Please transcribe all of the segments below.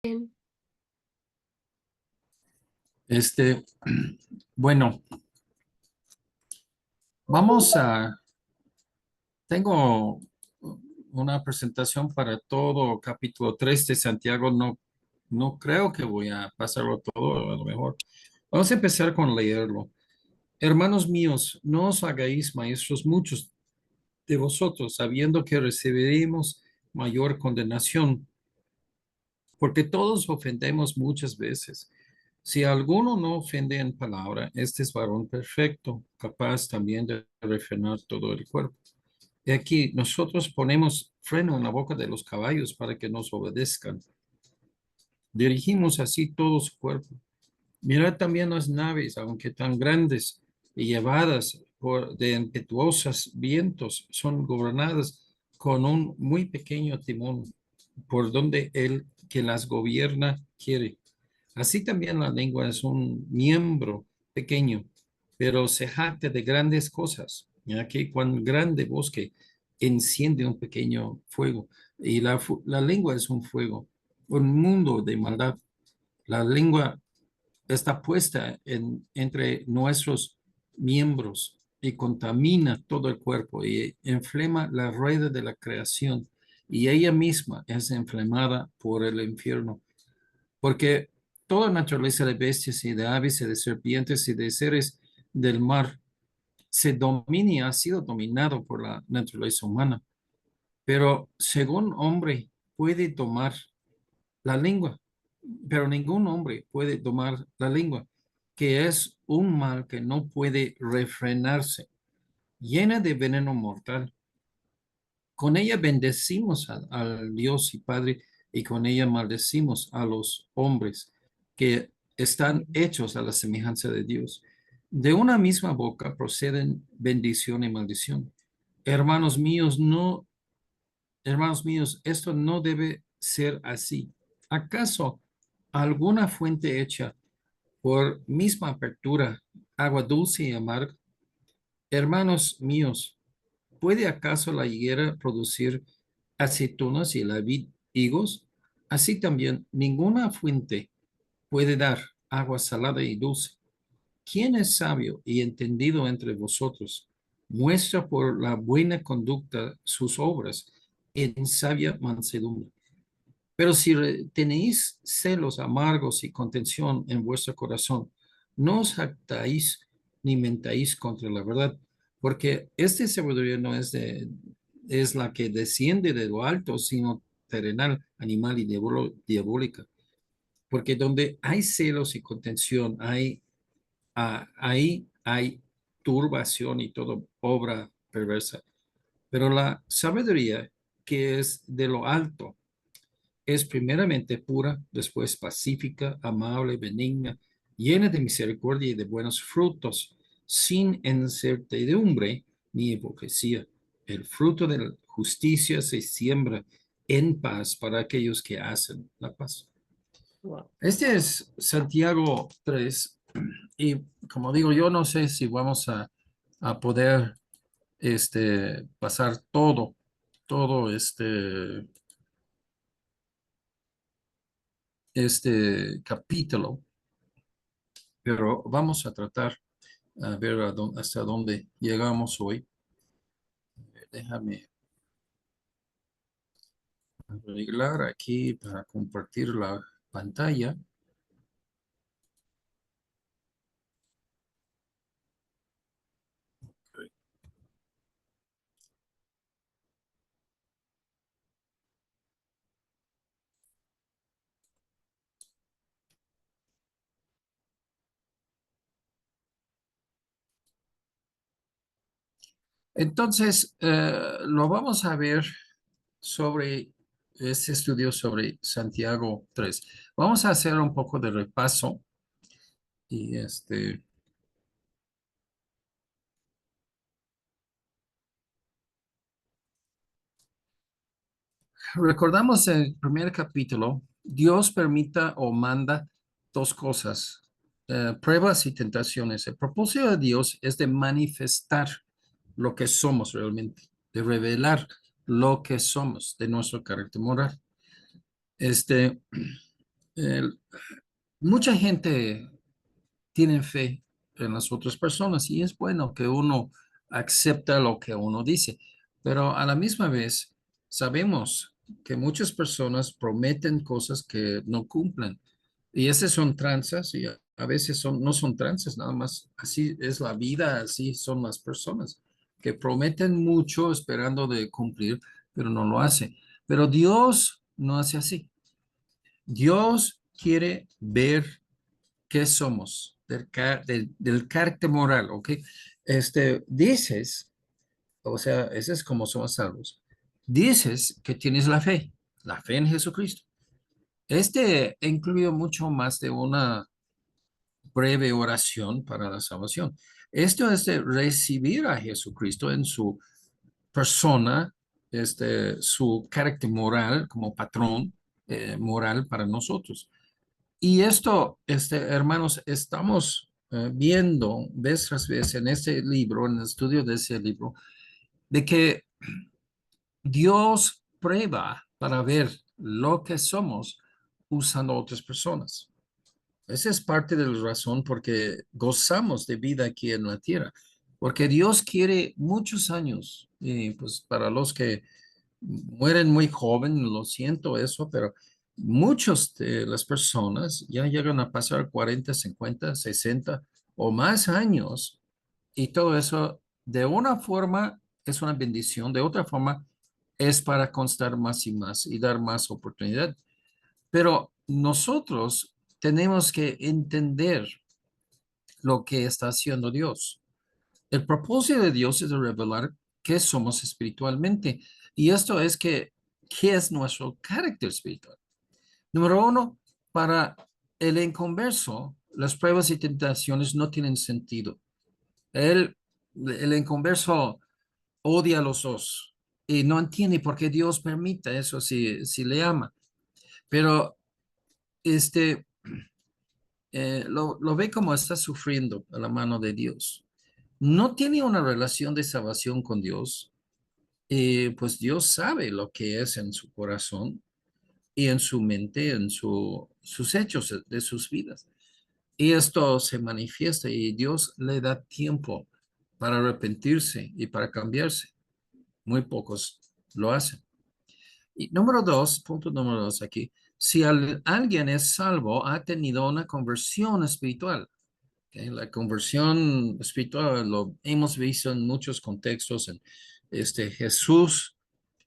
Bien. Este, bueno, vamos a, tengo una presentación para todo capítulo 3 de Santiago. No creo que voy a pasarlo todo, a lo mejor. Vamos a empezar con leerlo. Hermanos míos, no os hagáis maestros muchos de vosotros, sabiendo que recibiremos mayor condenación, porque todos ofendemos muchas veces. Si alguno no ofende en palabra, este es varón perfecto, capaz también de refrenar todo el cuerpo. Y aquí nosotros ponemos freno en la boca de los caballos para que nos obedezcan. Dirigimos así todo su cuerpo. Mirad también las naves, aunque tan grandes y llevadas por de impetuosos vientos, son gobernadas con un muy pequeño timón, por donde el que las gobierna quiere. Así también la lengua es un miembro pequeño, pero se jacta de grandes cosas. Ya que cuán grande bosque enciende un pequeño fuego. Y la lengua es un fuego, un mundo de maldad. La lengua está puesta entre nuestros miembros y contamina todo el cuerpo y inflama la rueda de la creación. Y ella misma es inflamada por el infierno. Porque toda naturaleza de bestias y de aves y de serpientes y de seres del mar se domina y ha sido dominado por la naturaleza humana. Pero según hombre puede tomar la lengua, pero ningún hombre puede tomar la lengua, que es un mal que no puede refrenarse, llena de veneno mortal. Con ella bendecimos al Dios y Padre y con ella maldecimos a los hombres que están hechos a la semejanza de Dios. De una misma boca proceden bendición y maldición. Hermanos míos, no, hermanos míos, esto no debe ser así. ¿Acaso alguna fuente hecha por misma apertura, agua dulce y amarga? Hermanos míos, ¿puede acaso la higuera producir aceitunas y la vid higos? Así también ninguna fuente puede dar agua salada y dulce. ¿Quién es sabio y entendido entre vosotros? Muestra por la buena conducta sus obras en sabia mansedumbre. Pero si tenéis celos amargos y contención en vuestro corazón, no os jactáis ni mentáis contra la verdad, porque esta sabiduría no es la que desciende de lo alto, sino terrenal, animal y diabólica. Porque donde hay celos y contención, ahí hay turbación y toda obra perversa. Pero la sabiduría que es de lo alto es primeramente pura, después pacífica, amable, benigna, llena de misericordia y de buenos frutos, sin incertidumbre ni hipocresía. El fruto de la justicia se siembra en paz para aquellos que hacen la paz. Wow. Este es Santiago 3 y como digo, yo no sé si vamos a poder pasar todo este capítulo, pero vamos a tratar a ver hasta dónde llegamos hoy. Déjame arreglar aquí para compartir la pantalla. Entonces, lo vamos a ver sobre este estudio sobre Santiago 3. Vamos a hacer un poco de repaso y recordamos el primer capítulo, Dios permita o manda dos cosas, pruebas y tentaciones. El propósito de Dios es de manifestar lo que somos realmente, de revelar lo que somos de nuestro carácter moral. Este, el- mucha gente tiene fe en las otras personas y es bueno que uno acepta lo que uno dice, pero a la misma vez sabemos que muchas personas prometen cosas que no cumplen y esas son tranzas y a veces no son tranzas, nada más así es la vida, así son las personas que prometen mucho esperando de cumplir, pero no lo hacen. Pero Dios no hace así. Dios quiere ver qué somos, del carácter moral, ¿ok? Dices, o sea, ese es como somos salvos. Dices que tienes la fe en Jesucristo. Incluye mucho más de una breve oración para la salvación. Esto es de recibir a Jesucristo en su persona, su carácter moral como patrón moral para nosotros. Y esto, hermanos, estamos viendo vez tras vez en este libro, en el estudio de ese libro, de que Dios prueba para ver lo que somos usando a otras personas. Esa es parte de la razón porque gozamos de vida aquí en la tierra, porque Dios quiere muchos años, y pues para los que mueren muy joven, lo siento eso, pero muchos de las personas ya llegan a pasar 40, 50, 60 o más años y todo eso de una forma es una bendición, de otra forma es para constar más y más y dar más oportunidad. Pero nosotros tenemos que entender lo que está haciendo Dios. El propósito de Dios es de revelar qué somos espiritualmente. Y esto es qué es nuestro carácter espiritual. Número uno, para el inconverso, las pruebas y tentaciones no tienen sentido. El inconverso odia a los dos y no entiende por qué Dios permite eso si le ama. Pero este, lo ve como está sufriendo a la mano de Dios. No tiene una relación de salvación con Dios. Pues Dios sabe lo que es en su corazón y en su mente, sus hechos de sus vidas. Y esto se manifiesta y Dios le da tiempo para arrepentirse y para cambiarse. Muy pocos lo hacen. Y número dos, punto número dos aquí, si alguien es salvo, ha tenido una conversión espiritual. ¿Ok? La conversión espiritual lo hemos visto en muchos contextos. Jesús,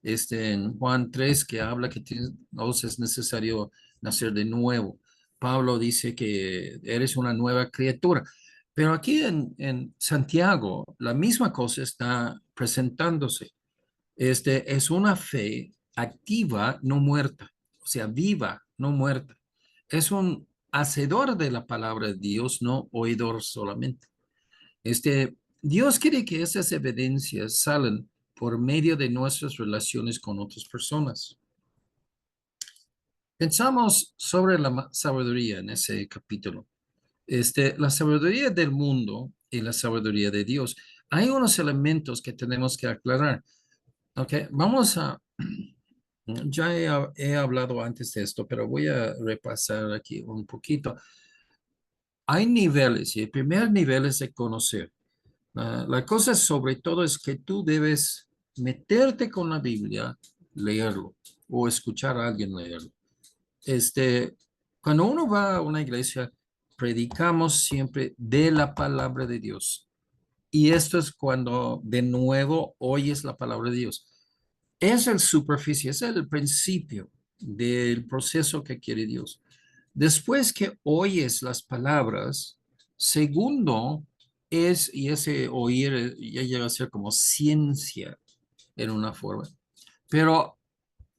en Juan 3 que habla que es necesario nacer de nuevo. Pablo dice que eres una nueva criatura. Pero aquí en Santiago, la misma cosa está presentándose. Es una fe activa, no muerta, o sea, viva, no muerta. Es un hacedor de la palabra de Dios, no oidor solamente. Dios quiere que esas evidencias salen por medio de nuestras relaciones con otras personas. Pensamos sobre la sabiduría en ese capítulo. La sabiduría del mundo y la sabiduría de Dios. Hay unos elementos que tenemos que aclarar. Ok, vamos a, ya he hablado antes de esto, pero voy a repasar aquí un poquito. Hay niveles y el primer nivel es de conocer. La cosa sobre todo es que tú debes meterte con la Biblia, leerlo o escuchar a alguien leerlo. Este, Cuando uno va a una iglesia, predicamos siempre de la palabra de Dios. Y esto es cuando de nuevo oyes la palabra de Dios. Es el superficie, es el principio del proceso que quiere Dios. Después que oyes las palabras, segundo y ese oír ya llega a ser como ciencia en una forma, pero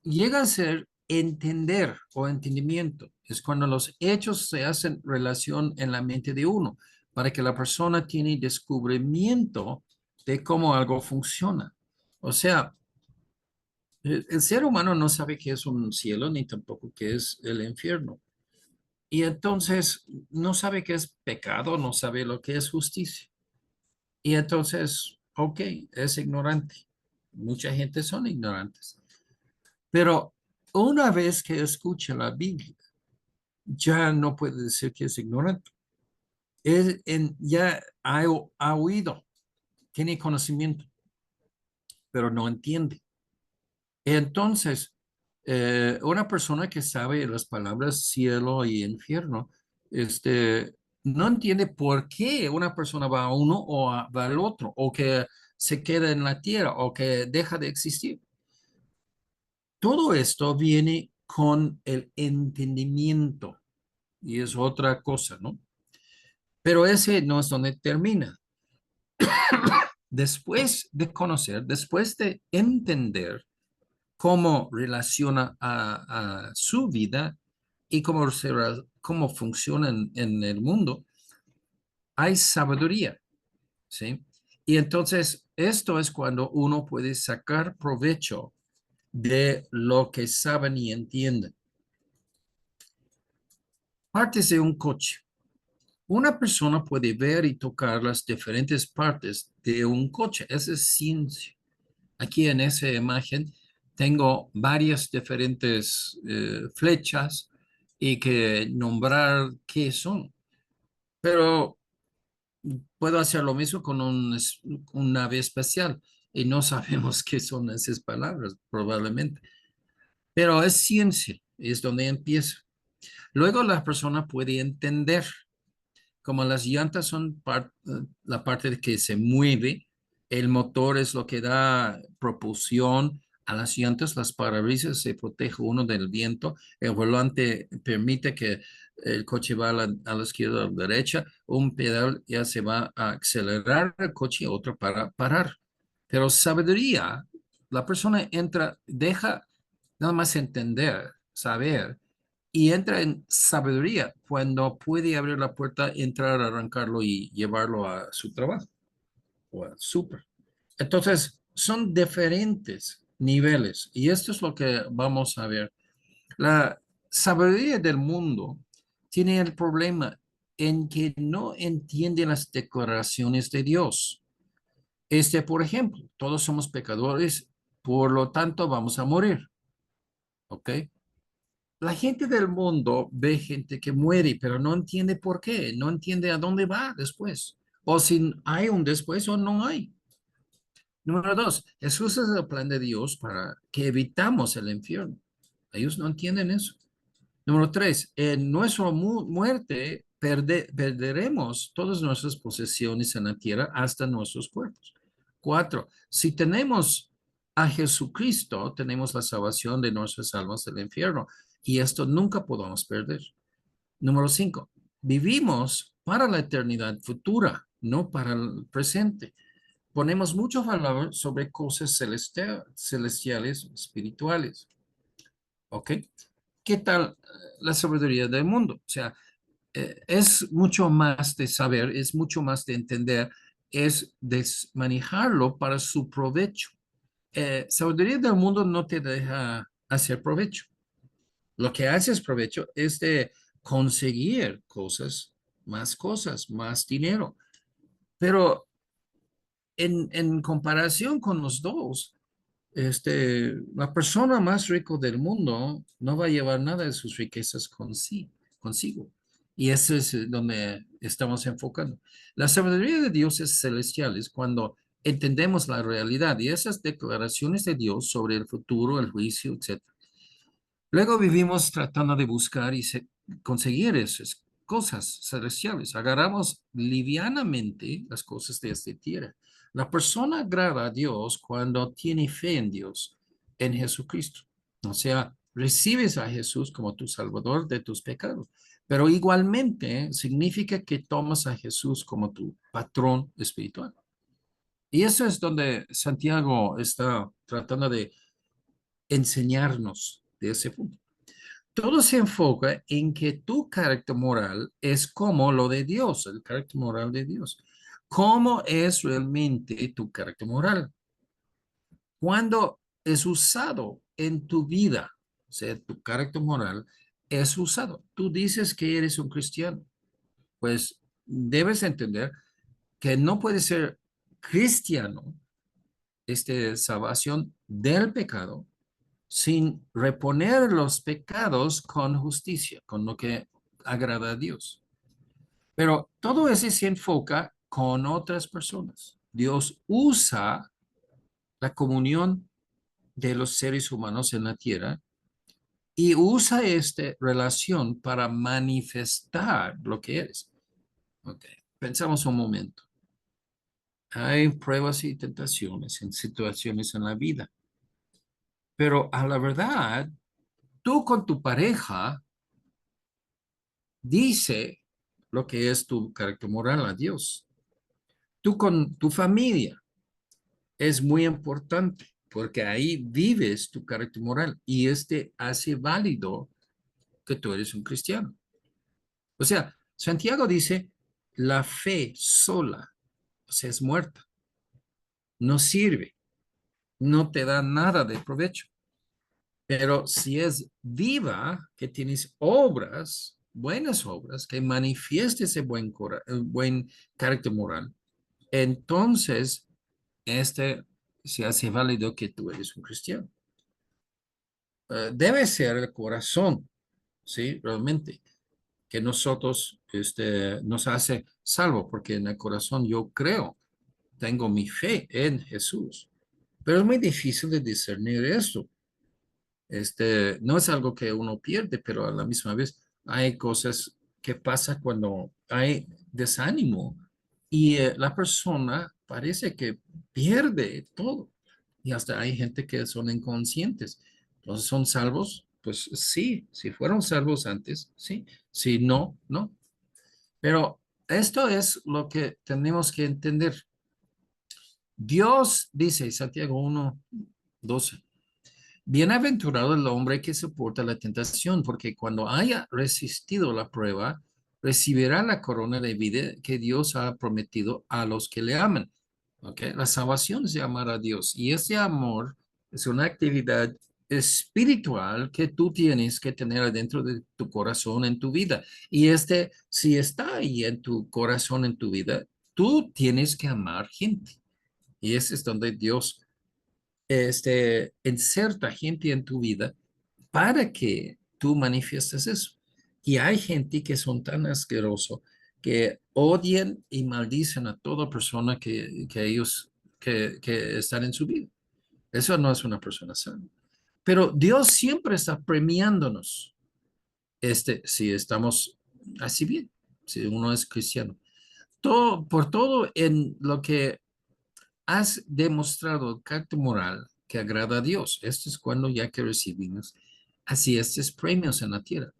llega a ser entender o entendimiento. Es cuando los hechos se hacen relación en la mente de uno, para que la persona tiene descubrimiento de cómo algo funciona. O sea, el ser humano no sabe qué es un cielo ni tampoco qué es el infierno. Y entonces no sabe qué es pecado, no sabe lo que es justicia. Y entonces, ok, es ignorante. Mucha gente son ignorantes. Pero una vez que escucha la Biblia ya no puede decir que es ignorante. Ya ha oído, tiene conocimiento, pero no entiende. Entonces, una persona que sabe las palabras cielo y infierno, no entiende por qué una persona va a uno o va al otro, o que se queda en la tierra, o que deja de existir. Todo esto viene con el entendimiento y es otra cosa, ¿no? Pero ese no es donde termina. Después de conocer, después de entender cómo relaciona a su vida y cómo funciona en el mundo, hay sabiduría, ¿sí? Y entonces esto es cuando uno puede sacar provecho de lo que saben y entienden. Partes de un coche. Una persona puede ver y tocar las diferentes partes de un coche. Esa es ciencia. Aquí en esa imagen tengo varias diferentes flechas y que nombrar qué son. Pero puedo hacer lo mismo con un nave espacial y no sabemos qué son esas palabras, probablemente. Pero es ciencia, es donde empieza. Luego la persona puede entender. Como las llantas son la parte que se mueve, el motor es lo que da propulsión a las llantas, las parabrisas se protege uno del viento, el volante permite que el coche va a la izquierda o a la derecha, un pedal ya se va a acelerar el coche, otro para parar. Pero sabiduría, la persona entra, deja nada más entender, saber y entra en sabiduría cuando puede abrir la puerta, entrar, arrancarlo y llevarlo a su trabajo o a súper. Entonces, son diferentes niveles y esto es lo que vamos a ver. La sabiduría del mundo tiene el problema en que no entiende las declaraciones de Dios. Por ejemplo, todos somos pecadores, por lo tanto vamos a morir, ¿ok? La gente del mundo ve gente que muere, pero no entiende por qué, no entiende a dónde va después, o si hay un después o no hay. Número dos, Jesús es el plan de Dios para que evitamos el infierno. Ellos no entienden eso. Número tres, en nuestra muerte perderemos todas nuestras posesiones en la tierra hasta nuestros cuerpos. Cuatro, si tenemos a Jesucristo, tenemos la salvación de nuestras almas del infierno y esto nunca podemos perder. Número cinco, vivimos para la eternidad futura, no para el presente. Ponemos mucho valor sobre cosas celestiales, espirituales. ¿Ok? ¿Qué tal la sabiduría del mundo? O sea, es mucho más de saber, es mucho más de entender, es de manejarlo para su provecho. Sabiduría del mundo no te deja hacer provecho. Lo que haces provecho es de conseguir cosas, más dinero. Pero en comparación con los dos, la persona más rica del mundo no va a llevar nada de sus riquezas consigo. Y eso es donde estamos enfocando. La sabiduría de Dios es celestial, es cuando entendemos la realidad y esas declaraciones de Dios sobre el futuro, el juicio, etcétera. Luego vivimos tratando de buscar y conseguir esas cosas celestiales. Agarramos livianamente las cosas de esta tierra. La persona agrada a Dios cuando tiene fe en Dios, en Jesucristo. O sea, recibes a Jesús como tu Salvador de tus pecados. Pero igualmente significa que tomas a Jesús como tu patrón espiritual. Y eso es donde Santiago está tratando de enseñarnos de ese punto. Todo se enfoca en que tu carácter moral es como lo de Dios, el carácter moral de Dios. ¿Cómo es realmente tu carácter moral? Cuando es usado en tu vida, o sea, tu carácter moral es usado. Tú dices que eres un cristiano, pues debes entender que no puedes ser cristiano, salvación del pecado, sin reponer los pecados con justicia, con lo que agrada a Dios. Pero todo eso se enfoca con otras personas. Dios usa la comunión de los seres humanos en la tierra y usa esta relación para manifestar lo que eres. Ok, pensamos un momento. Hay pruebas y tentaciones en situaciones en la vida, pero a la verdad, tú con tu pareja dice lo que es tu carácter moral a Dios. Tú con tu familia es muy importante porque ahí vives tu carácter moral y este hace válido que tú eres un cristiano. O sea, Santiago dice, la fe sola, o sea, es muerta, no sirve, no te da nada de provecho. Pero si es viva, que tienes obras, buenas obras, que manifieste ese buen carácter moral, entonces este se hace válido que tú eres un cristiano. Debe ser el corazón, ¿sí? Realmente, que nosotros nos hace salvo, porque en el corazón yo creo, tengo mi fe en Jesús. Pero es muy difícil de discernir esto. No es algo que uno pierde, pero a la misma vez hay cosas que pasa cuando hay desánimo y la persona parece que pierde todo. Y hasta hay gente que son inconscientes. Entonces, ¿son salvos? Pues sí, si fueron salvos antes, sí. Si no, no. Pero esto es lo que tenemos que entender. Dios dice, Santiago 1:12. Bienaventurado el hombre que soporta la tentación, porque cuando haya resistido la prueba, recibirá la corona de vida que Dios ha prometido a los que le aman. ¿Okay? La salvación es de amar a Dios y ese amor es una actividad espiritual que tú tienes que tener adentro de tu corazón en tu vida. Y si está ahí en tu corazón, en tu vida, tú tienes que amar gente. Y ese es donde Dios inserta gente en tu vida para que tú manifiestes eso. Y hay gente que son tan asquerosos que odian y maldicen a toda persona que ellos que están en su vida. Eso no es una persona sana. Pero Dios siempre está premiándonos, si estamos así bien, si uno es cristiano. Por todo en lo que has demostrado el carácter moral que agrada a Dios. Esto es cuando ya que recibimos así estos premios en la tierra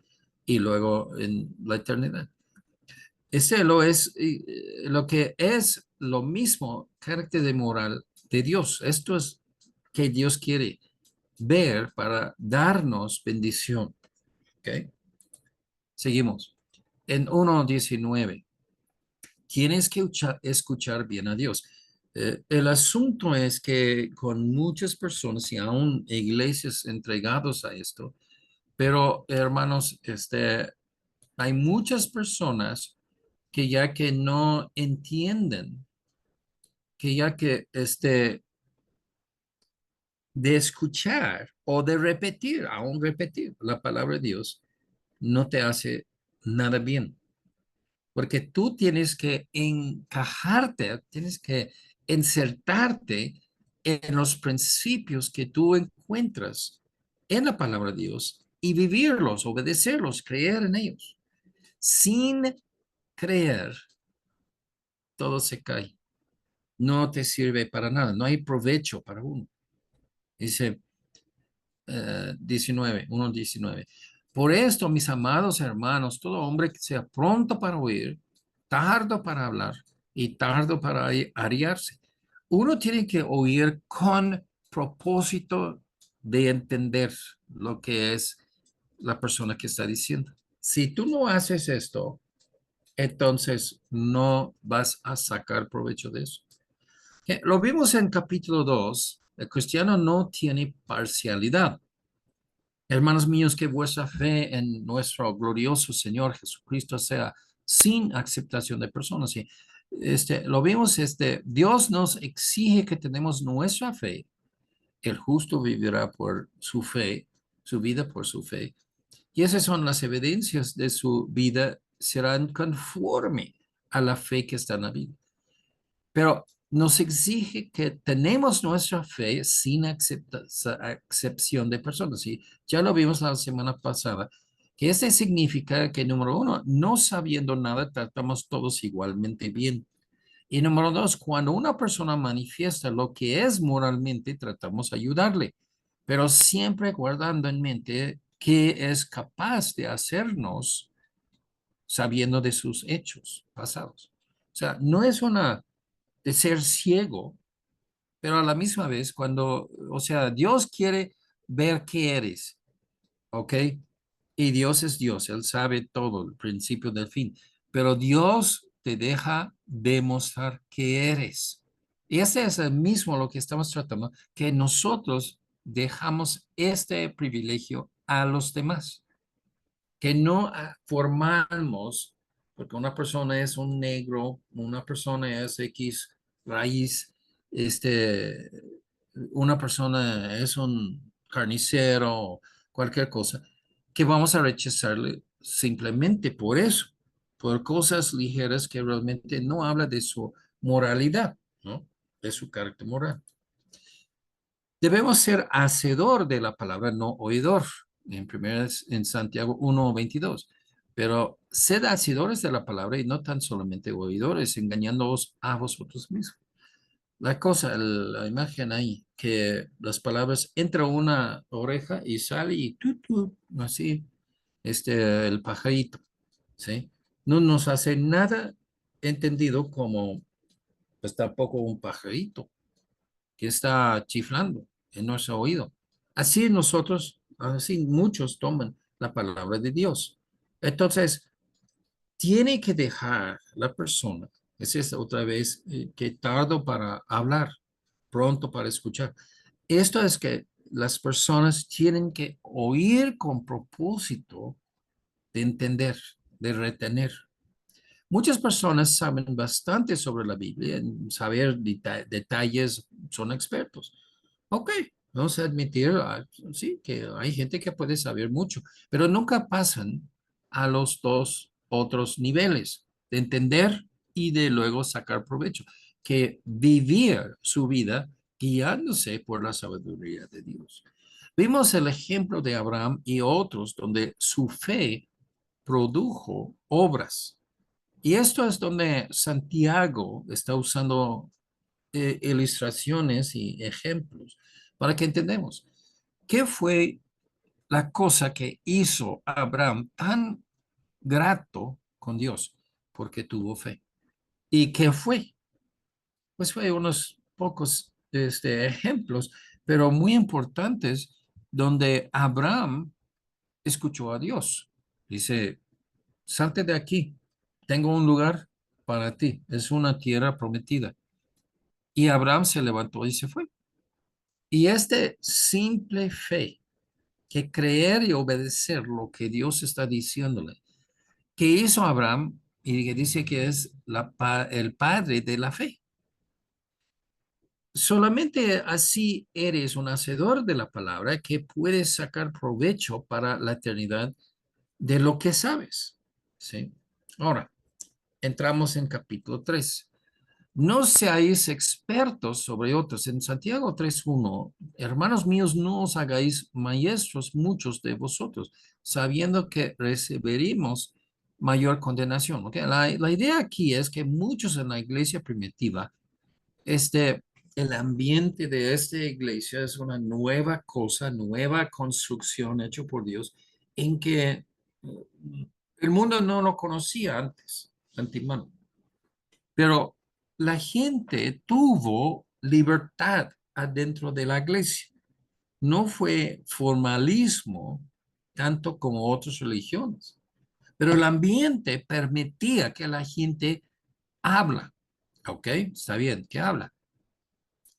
y luego en la eternidad. Lo que es lo mismo carácter de moral de Dios. Esto es que Dios quiere ver para darnos bendición. ¿Okay? Seguimos. En 1:19. Tienes que escuchar bien a Dios. El asunto es que con muchas personas y aún iglesias entregados a esto, pero hermanos, hay muchas personas que ya que no entienden, que ya que de escuchar o de repetir, aún repetir la palabra de Dios, no te hace nada bien. Porque tú tienes que encajarte, tienes que insertarte en los principios que tú encuentras en la palabra de Dios y vivirlos, obedecerlos, creer en ellos. Sin creer, todo se cae. No te sirve para nada, no hay provecho para uno. Dice 1:19. Por esto, mis amados hermanos, todo hombre que sea pronto para oír, tardo para hablar y tardo para ariarse. Uno tiene que oír con propósito de entender lo que es la persona que está diciendo. Si tú no haces esto, entonces no vas a sacar provecho de eso. Lo vimos en capítulo 2. El cristiano no tiene parcialidad. Hermanos míos, que vuestra fe en nuestro glorioso Señor Jesucristo sea sin aceptación de personas. Y lo vimos, Dios nos exige que tenemos nuestra fe. El justo vivirá por su fe, su vida por su fe. Y esas son las evidencias de su vida, serán conforme a la fe que está en la Biblia. Pero nos exige que tenemos nuestra fe sin excepción de personas. Y ya lo vimos la semana pasada, que este significa que, número uno, no sabiendo nada, tratamos todos igualmente bien. Y número dos, cuando una persona manifiesta lo que es moralmente, tratamos de ayudarle, pero siempre guardando en mente que es capaz de hacernos sabiendo de sus hechos pasados. O sea, no es una de ser ciego, pero a la misma vez, cuando, o sea, Dios quiere ver qué eres, ¿ok? Y Dios es Dios, Él sabe todo, el principio del fin, pero Dios te deja demostrar qué eres. Y ese es el mismo lo que estamos tratando, que nosotros dejamos este privilegio a los demás, que no formamos, porque una persona es un negro, una persona es X raíz, este, una persona es un carnicero, cualquier cosa, que vamos a rechazarle simplemente por eso, por cosas ligeras que realmente no habla de su moralidad, ¿no? De su carácter moral. Debemos ser hacedor de la palabra, no oidor. En Santiago 1:22. Pero sed hacedores de la palabra y no tan solamente oidores, engañándoos a vosotros mismos. La cosa, la imagen ahí, que las palabras entra una oreja y sale y así, el pajarito, ¿sí? No nos hace nada entendido como, pues tampoco un pajarito que está chiflando en nuestro oído. Así nosotros, así muchos toman la palabra de Dios. Entonces, tiene que dejar la persona, esa es otra vez, que tardo para hablar, pronto para escuchar. Esto es que las personas tienen que oír con propósito de entender, de retener. Muchas personas saben bastante sobre la Biblia, en saber detalles, son expertos. Ok, vamos a admitir, sí, que hay gente que puede saber mucho, pero nunca pasan a los dos otros niveles de entender y de luego sacar provecho, que vivir su vida guiándose por la sabiduría de Dios. Vimos el ejemplo de Abraham y otros donde su fe produjo obras. Y esto es donde Santiago está usando ilustraciones y ejemplos para que entendamos qué fue la cosa que hizo Abraham tan grato con Dios, porque tuvo fe. ¿Y qué fue? Pues fue unos pocos ejemplos, pero muy importantes, donde Abraham escuchó a Dios. Dice, salte de aquí, tengo un lugar para ti, es una tierra prometida. Y Abraham se levantó y se fue. Y este simple fe, que creer y obedecer lo que Dios está diciéndole, que hizo Abraham y que dice que es el padre de la fe. Solamente así eres un hacedor de la palabra que puedes sacar provecho para la eternidad de lo que sabes. ¿Sí? Ahora, entramos en capítulo 3. No seáis expertos sobre otros. En Santiago 3:1, hermanos míos, no os hagáis maestros muchos de vosotros, sabiendo que recibiremos mayor condenación. ¿Okay? La idea aquí es que muchos en la iglesia primitiva, este, el ambiente de esta iglesia es una nueva cosa, nueva construcción hecha por Dios, en que el mundo no lo conocía antes, antemano. Pero la gente tuvo libertad adentro de la iglesia. No fue formalismo tanto como otras religiones, pero el ambiente permitía que la gente habla. Ok, está bien que habla,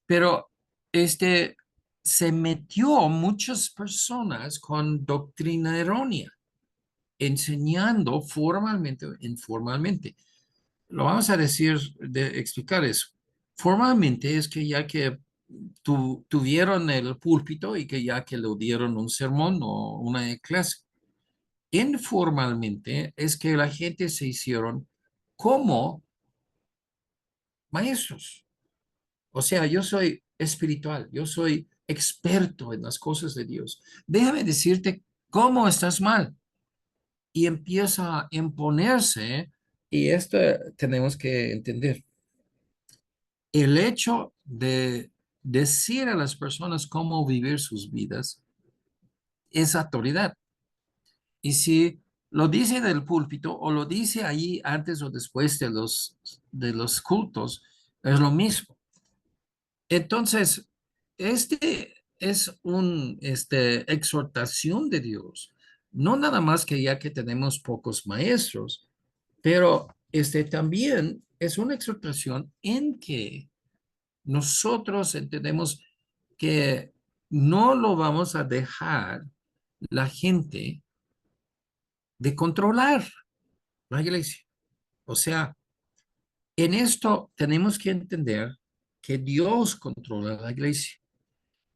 pero este se metió muchas personas con doctrina errónea, enseñando formalmente o informalmente. Lo vamos a decir, de explicar eso. Formalmente es que ya que tuvieron el púlpito y que ya que le dieron un sermón o una clase, Informalmente es que la gente se hicieron como maestros. O sea, yo soy espiritual, yo soy experto en las cosas de Dios. Déjame decirte cómo estás mal. Y empieza a imponerse, y esto tenemos que entender, el hecho de decir a las personas cómo vivir sus vidas es autoridad. Y si lo dice del púlpito o lo dice ahí antes o después de los cultos, es lo mismo. Entonces, este es un exhortación de Dios, no nada más que ya que tenemos pocos maestros, pero también es una exhortación en que nosotros entendemos que no lo vamos a dejar la gente de controlar la iglesia. O sea, en esto tenemos que entender que Dios controla la iglesia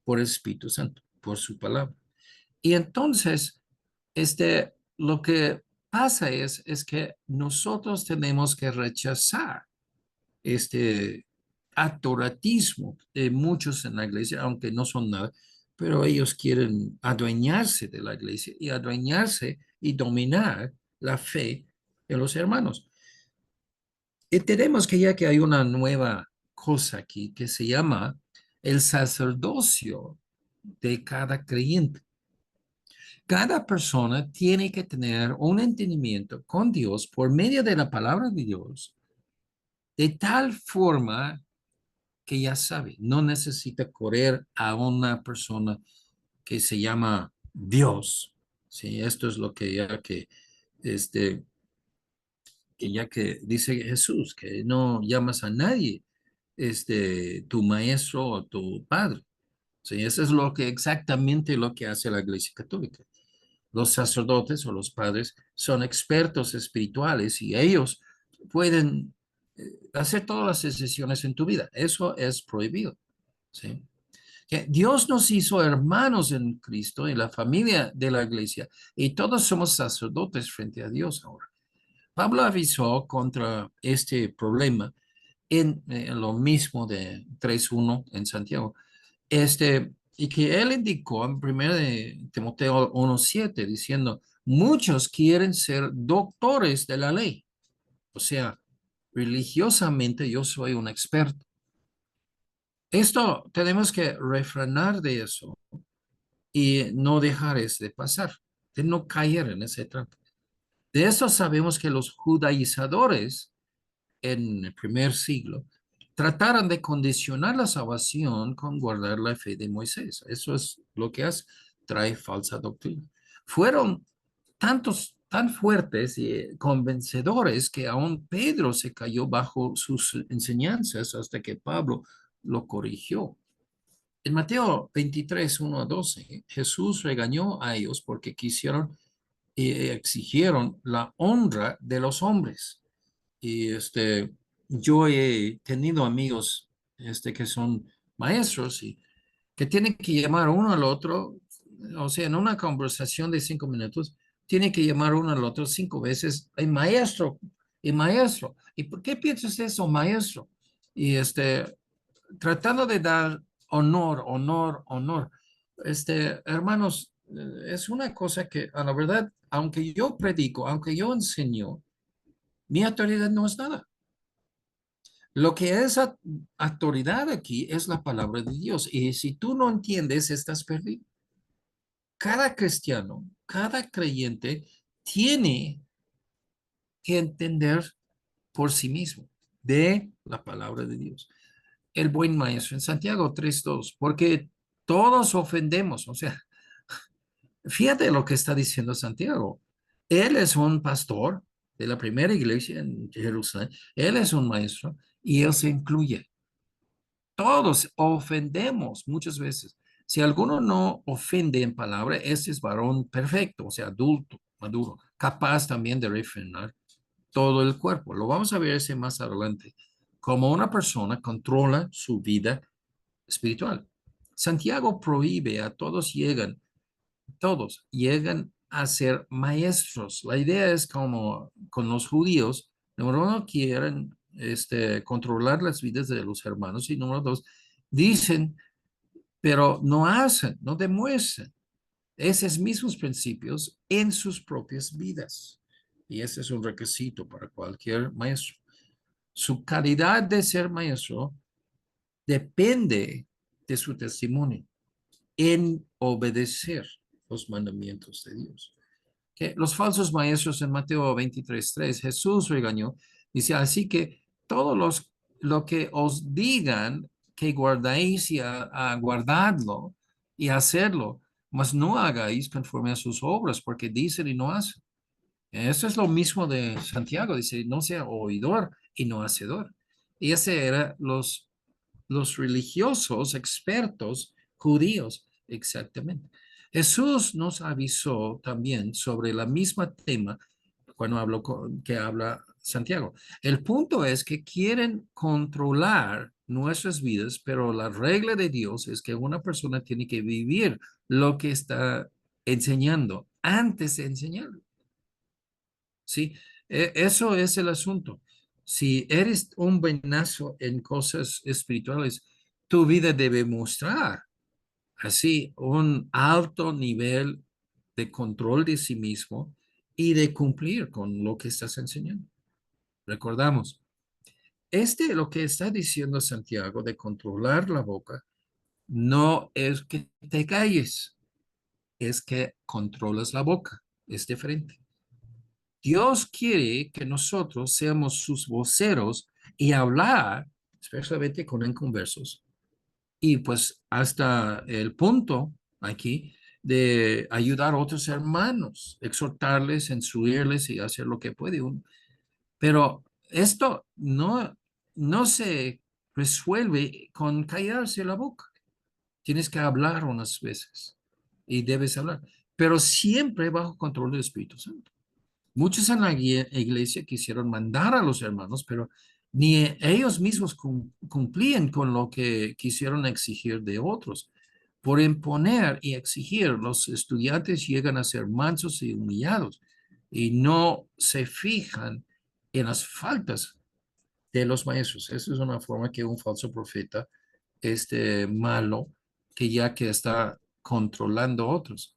por el Espíritu Santo, por su palabra. Y entonces, lo que pasa es que nosotros tenemos que rechazar este adoratismo de muchos en la iglesia, aunque no son nada, pero ellos quieren adueñarse de la iglesia y adueñarse y dominar la fe de los hermanos. Y tenemos que ya que hay una nueva cosa aquí que se llama el sacerdocio de cada creyente. Cada persona tiene que tener un entendimiento con Dios por medio de la palabra de Dios, de tal forma que ya sabe, no necesita correr a una persona que se llama Dios. Sí, esto es lo que este, ya que dice Jesús, que no llamas a nadie, tu maestro o tu padre. Sí, eso es lo que exactamente lo que hace la Iglesia Católica. Los sacerdotes o los padres son expertos espirituales y ellos pueden hacer todas las decisiones en tu vida. Eso es prohibido. ¿Sí? Que Dios nos hizo hermanos en Cristo, en la familia de la iglesia, y todos somos sacerdotes frente a Dios ahora. Pablo avisó contra este problema en lo mismo de 3:1 en Santiago. Y que él indicó en 1 de Timoteo 1:7 diciendo, muchos quieren ser doctores de la ley. O sea, religiosamente yo soy un experto. Esto tenemos que refrenar de eso y no dejar de pasar, de no caer en ese trampa. De eso sabemos que los judaizadores en el primer siglo trataron de condicionar la salvación con guardar la fe de Moisés. Eso es lo que hace, trae falsa doctrina. Fueron tan fuertes y convencedores que aún Pedro se cayó bajo sus enseñanzas hasta que Pablo lo corrigió. En Mateo 23:1 a 12, Jesús regañó a ellos porque quisieron y exigieron la honra de los hombres. Y yo he tenido amigos que son maestros y que tienen que llamar uno al otro, o sea, en una conversación de 5 minutos, tienen que llamar uno al otro 5 veces, el maestro, y maestro, ¿y por qué piensas eso, maestro? Y tratando de dar honor, honor, honor. Hermanos, es una cosa que a la verdad, aunque yo predico, aunque yo enseño, mi autoridad no es nada. Lo que es autoridad aquí es la palabra de Dios. Y si tú no entiendes, estás perdido. Cada cristiano, cada creyente tiene que entender por sí mismo de la palabra de Dios. El buen maestro en Santiago 3:2, porque todos ofendemos, o sea, fíjate lo que está diciendo Santiago. Él es un pastor de la primera iglesia en Jerusalén, él es un maestro y él se incluye. Todos ofendemos muchas veces. Si alguno no ofende en palabra, ese es varón perfecto, o sea, adulto, maduro, capaz también de refrenar todo el cuerpo. Lo vamos a ver ese más adelante. Como una persona controla su vida espiritual. Santiago prohíbe a todos llegan a ser maestros. La idea es como con los judíos, número uno, quieren controlar las vidas de los hermanos y número dos, dicen, pero no hacen, no demuestran esos mismos principios en sus propias vidas. Y ese es un requisito para cualquier maestro. Su calidad de ser maestro depende de su testimonio en obedecer los mandamientos de Dios. Que los falsos maestros en Mateo 23:3, Jesús regañó, dice, así que todos lo que os digan que guardéis y guardadlo y hacerlo, mas no hagáis conforme a sus obras, porque dicen y no hacen. Eso es lo mismo de Santiago, dice, no sea oidor y no hacedor. Y ese era los religiosos expertos judíos, exactamente. Jesús nos avisó también sobre la misma tema cuando que habla Santiago. El punto es que quieren controlar nuestras vidas, pero la regla de Dios es que una persona tiene que vivir lo que está enseñando antes de enseñar. ¿Sí? Eso es el asunto. Si eres un buenazo en cosas espirituales, tu vida debe mostrar así un alto nivel de control de sí mismo y de cumplir con lo que estás enseñando. Recordamos, lo que está diciendo Santiago de controlar la boca, no es que te calles, es que controlas la boca. Es diferente. Dios quiere que nosotros seamos sus voceros y hablar, especialmente con inconversos, y pues hasta el punto aquí de ayudar a otros hermanos, exhortarles, instruirles y hacer lo que puede uno. Pero esto no se resuelve con callarse la boca. Tienes que hablar unas veces y debes hablar, pero siempre bajo control del Espíritu Santo. Muchos en la iglesia quisieron mandar a los hermanos, pero ni ellos mismos cumplían con lo que quisieron exigir de otros. Por imponer y exigir, los estudiantes llegan a ser mansos y humillados y no se fijan en las faltas de los maestros. Esa es una forma que un falso profeta, malo, que ya que está controlando a otros.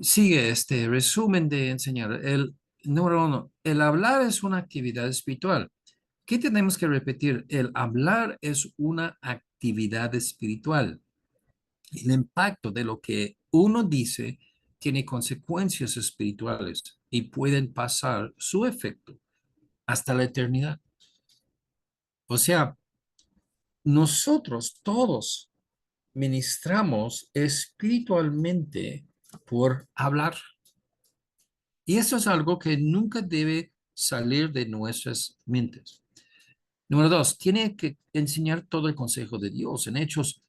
Sigue este resumen de enseñar. El número uno, el hablar es una actividad espiritual. ¿Qué tenemos que repetir? El hablar es una actividad espiritual. El impacto de lo que uno dice tiene consecuencias espirituales y pueden pasar su efecto hasta la eternidad. O sea, nosotros todos ministramos espiritualmente por hablar. Y eso es algo que nunca debe salir de nuestras mentes. Número dos, tiene que enseñar todo el consejo de Dios. En Hechos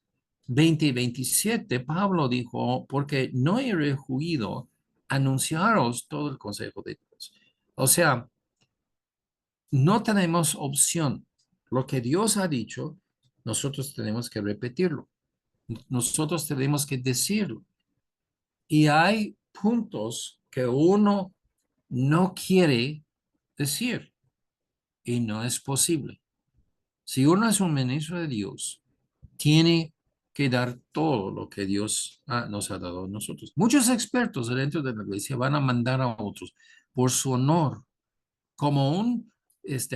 20 y 27, Pablo dijo, porque no he rehuido anunciaros todo el consejo de Dios. O sea, no tenemos opción. Lo que Dios ha dicho, nosotros tenemos que repetirlo. Nosotros tenemos que decirlo. Y hay puntos que uno no quiere decir y no es posible. Si uno es un ministro de Dios, tiene que dar todo lo que Dios nos ha dado a nosotros. Muchos expertos dentro de la iglesia van a mandar a otros por su honor, como un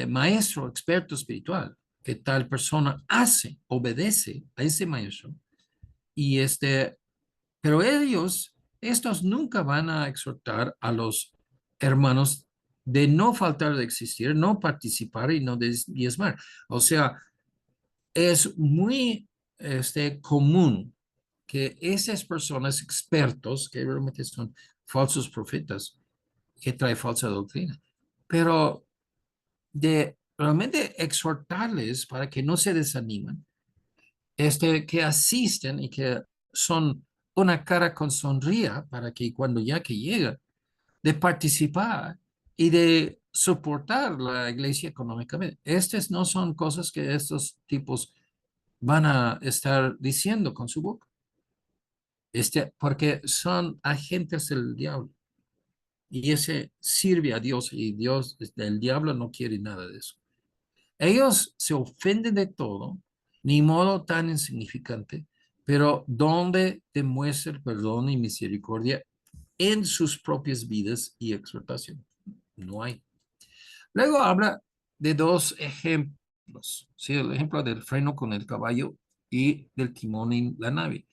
maestro experto espiritual, que tal persona hace, obedece a ese maestro. Y pero estos nunca van a exhortar a los hermanos de no faltar de existir, no participar y no diezmar. O sea, es muy común que esas personas expertos, que realmente son falsos profetas, que traen falsa doctrina, pero de realmente exhortarles para que no se desanimen, que asisten y que son una cara con sonría para que cuando ya que llega, de participar y de soportar la iglesia económicamente. Estas no son cosas que estos tipos van a estar diciendo con su boca. Porque son agentes del diablo. Y ese sirve a Dios y Dios, el diablo no quiere nada de eso. Ellos se ofenden de todo, ni modo tan insignificante, pero donde demuestra el perdón y misericordia en sus propias vidas y exhortación. No hay. Luego habla de dos ejemplos, ¿sí? El ejemplo del freno con el caballo y del timón en la nave.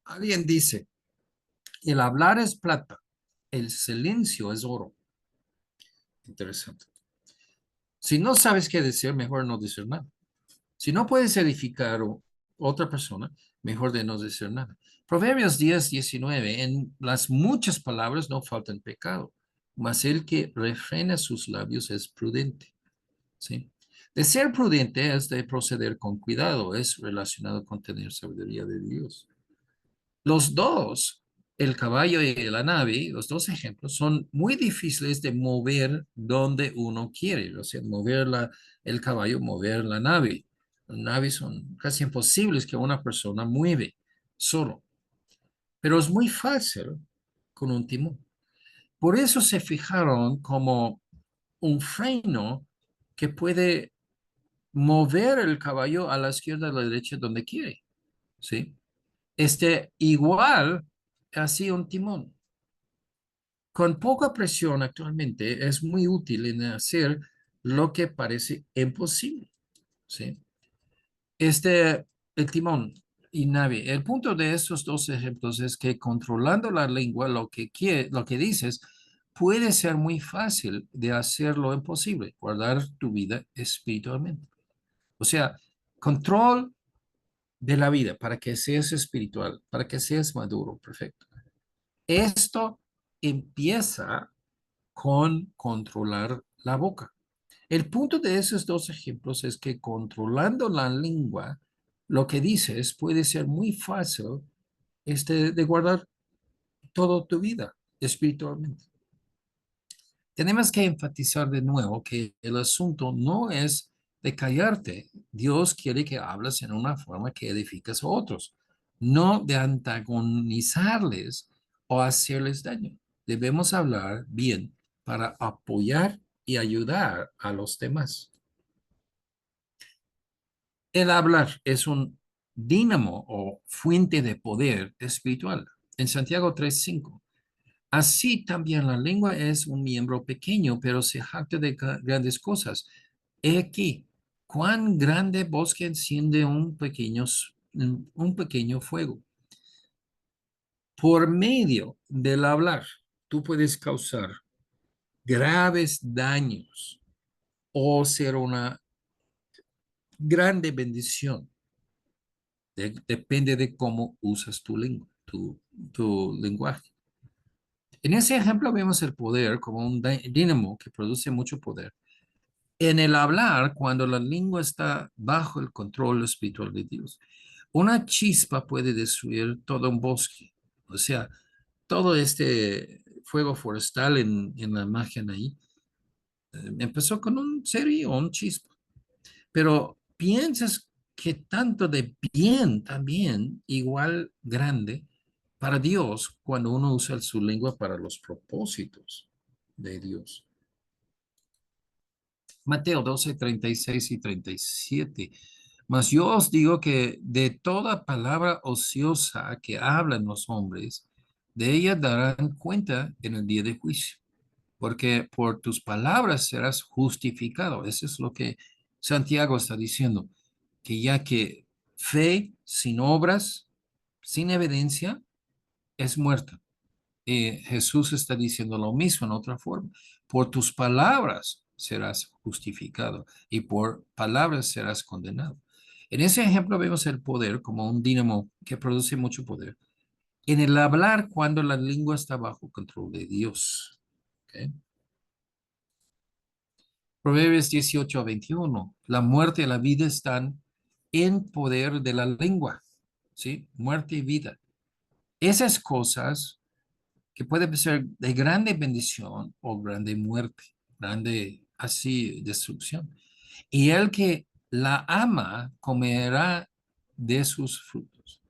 Alguien dice, el hablar es plata, el silencio es oro. Interesante. Si no sabes qué decir, mejor no decir nada. Si no puedes edificar a otra persona, mejor de no decir nada. Proverbios 10:19, en las muchas palabras no faltan pecado, mas el que refrena sus labios es prudente. ¿Sí? De ser prudente es de proceder con cuidado, es relacionado con tener sabiduría de Dios. Los dos, el caballo y la nave, los dos ejemplos, son muy difíciles de mover donde uno quiere, o sea, mover el caballo, mover la nave. Las naves son casi imposibles que una persona mueve solo, pero es muy fácil con un timón. Por eso se fijaron como un freno que puede mover el caballo a la izquierda, a la derecha, donde quiere, ¿sí? Igual, así un timón. Con poca presión actualmente es muy útil en hacer lo que parece imposible, ¿sí? Este, el timón y nave. El punto de estos dos ejemplos es que controlando la lengua, lo que dices, puede ser muy fácil de hacer lo imposible, guardar tu vida espiritualmente. O sea, control de la vida para que seas espiritual, para que seas maduro, perfecto. Esto empieza con controlar la boca. El punto de esos dos ejemplos es que controlando la lengua, lo que dices puede ser muy fácil de guardar toda tu vida espiritualmente. Tenemos que enfatizar de nuevo que el asunto no es de callarte. Dios quiere que hables en una forma que edificas a otros, no de antagonizarles o hacerles daño. Debemos hablar bien para apoyar y ayudar a los demás. El hablar es un dínamo o fuente de poder espiritual. En Santiago 3:5. Así también la lengua es un miembro pequeño, pero se jacta de grandes cosas. He aquí, cuán grande bosque enciende un pequeño fuego. Por medio del hablar, tú puedes causar graves daños o ser una grande bendición. Depende de cómo usas tu lengua, tu lenguaje. En ese ejemplo vemos el poder como un dínamo que produce mucho poder. En el hablar, cuando la lengua está bajo el control espiritual de Dios, una chispa puede destruir todo un bosque. O sea, todo este fuego forestal en la imagen ahí empezó con un serio, un chispa. Pero piensas que tanto de bien también igual grande para Dios cuando uno usa su lengua para los propósitos de Dios. Mateo 12:36 y 37. Mas yo os digo que de toda palabra ociosa que hablan los hombres, de ella darán cuenta en el día de juicio, porque por tus palabras serás justificado. Eso es lo que Santiago está diciendo, que ya que fe sin obras, sin evidencia, es muerta. Jesús está diciendo lo mismo en otra forma. Por tus palabras serás justificado y por palabras serás condenado. En ese ejemplo vemos el poder como un dínamo que produce mucho poder. En el hablar cuando la lengua está bajo control de Dios. ¿Ok? Proverbios 18:21. La muerte y la vida están en poder de la lengua. ¿Sí? Muerte y vida. Esas cosas que puede ser de grande bendición o grande muerte, grande así destrucción. Y el que la ama comerá de sus frutos.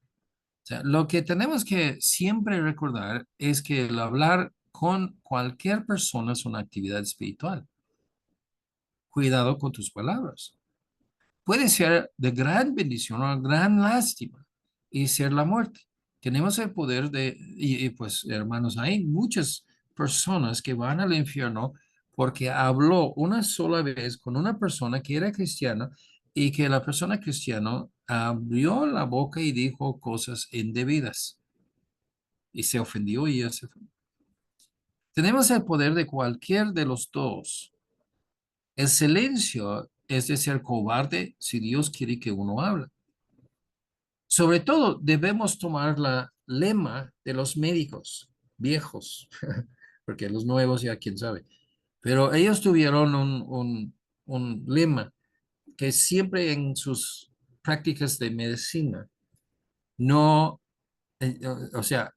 O sea, lo que tenemos que siempre recordar es que el hablar con cualquier persona es una actividad espiritual. Cuidado con tus palabras. Puede ser de gran bendición o gran lástima y ser la muerte. Tenemos el poder pues hermanos, hay muchas personas que van al infierno porque habló una sola vez con una persona que era cristiana y que la persona cristiana abrió la boca y dijo cosas indebidas y se ofendió y ya se fue. Tenemos el poder de cualquier de los dos. El silencio es de ser cobarde si Dios quiere que uno hable. Sobre todo, debemos tomar la lema de los médicos viejos, porque los nuevos ya quién sabe, pero ellos tuvieron un lema que siempre en sus prácticas de medicina, no, o sea,